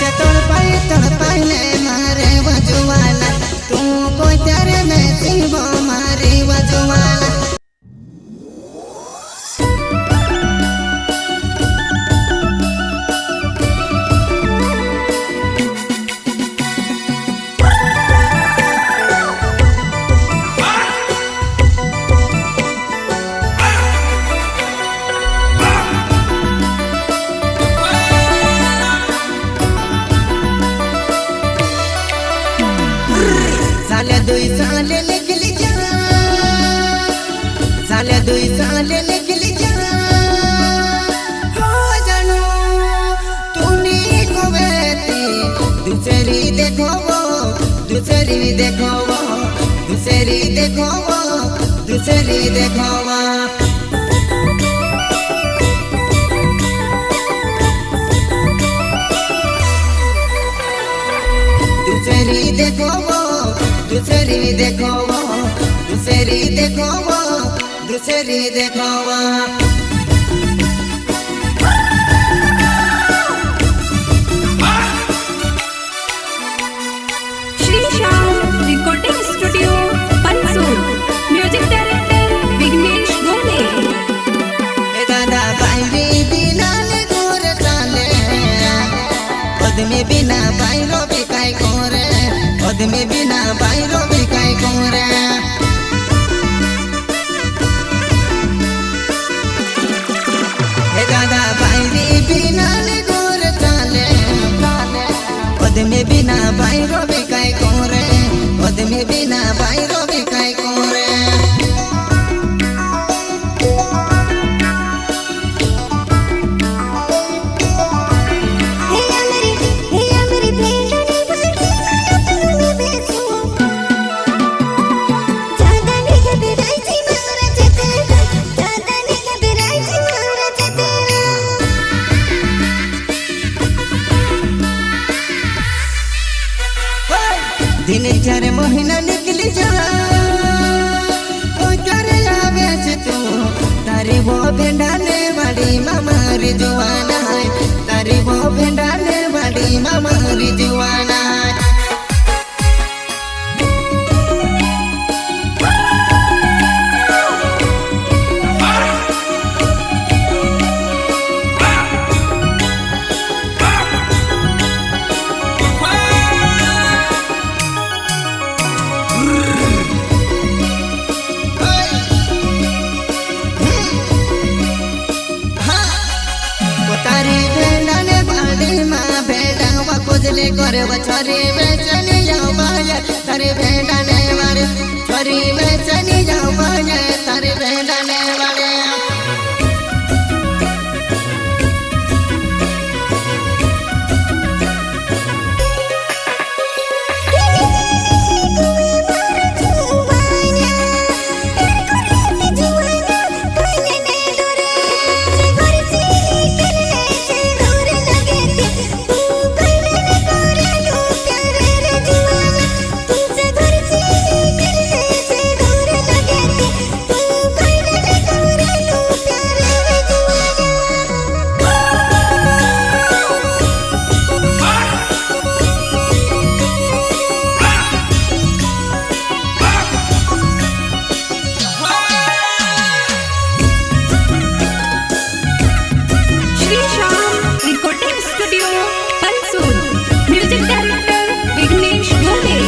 से तड़पाई ले मारे वजुवाला तू कोई तेरे में सीबो मारे वजुवाला साले दुई साले निकली जा साले दुई साले निकली जा हो जानू तूने को बेटी दूसरी देखो वो दूसरी देखो वो दूसरी देखो वो दूसरी देखो वो दूसरी देखो वो दूसरी देखो वो दूसरी देखो वो दूसरी देखो वो Shri Shyam recording studio Pansur music director Vighnesh Gole दादा बाई बिना ने गोर चाले पद में बिना बाईरो भी काई कोरे पद में बिना बाईरो भी काई कोरे दादा बाई बिना ने गोर चाले पद में बिना बाईरो भी काई कोरे पद में बिना बाईरो भी काई कोरे दिन चार महीना निकली जा करे आवे से तू तारी वो भेंडाने वाली मामारी जुआना तारी वो भेंडाने वाली मामारी जुआना तारी भेंडाने वाली माँ भेंडा वा कुजले करे वो छोरी में चली जाओ बाया तारी भेंडाने वाली छोरी में चली जाओ बाया तारी भेंडाने वाले Shri Shyam recording studio Pansur music director Vighnesh Gole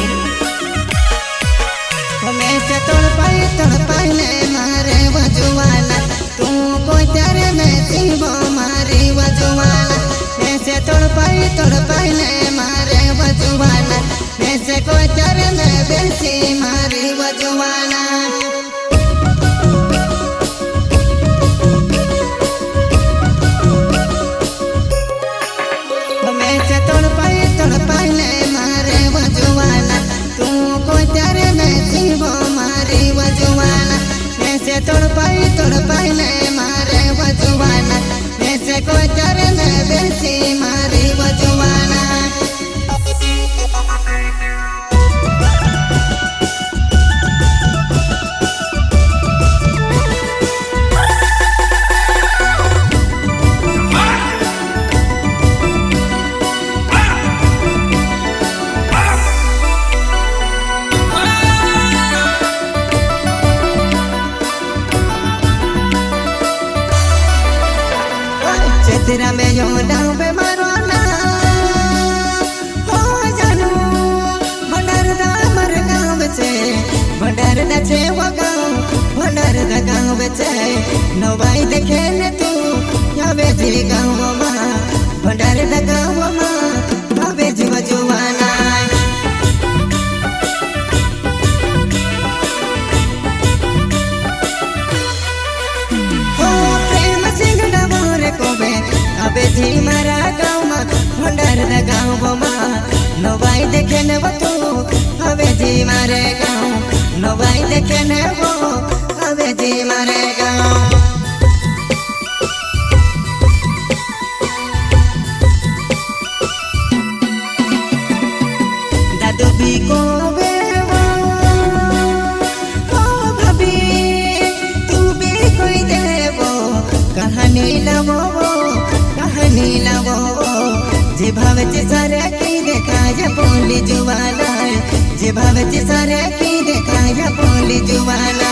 मैं से तड़पाई ले मारे वजुवाला तू कोई तेरे में सीबो मारे वजुवाला मैं से तड़पाई ले मारे वजुवाला मैं से कोई तेरे में बेसी मारे वजुवाला मैं से तड़पाई ले मारे वजुवाला तू कोई तेरे में सीबो मारे वजुवाला मैं से तड़पाई ले मारे वजुवाला मैं से कोई तेरे में बेसी मारे वजुवाला છે નવાઈ દેખે ને તું હવે જે ગામમાં ભંડાર ગામમાં હવે જીવ જોવાના હો પ્રેમ સિંહ ડમોરે કોબે હવે જી મારા ગામમાં ભંડાર ગામમાં નવાઈ દેખે ને તું હવે જી મારે ગામ નવાઈ દેખે ને વો હવે જી મારે ગામ दादू भी को बेवा ओ भाभी तू भी कोई देवो कहानी लावो जे भावे चे सारे की देखाय बोली जुवाना जे भावे चे सारे की देखाय बोली जुवाना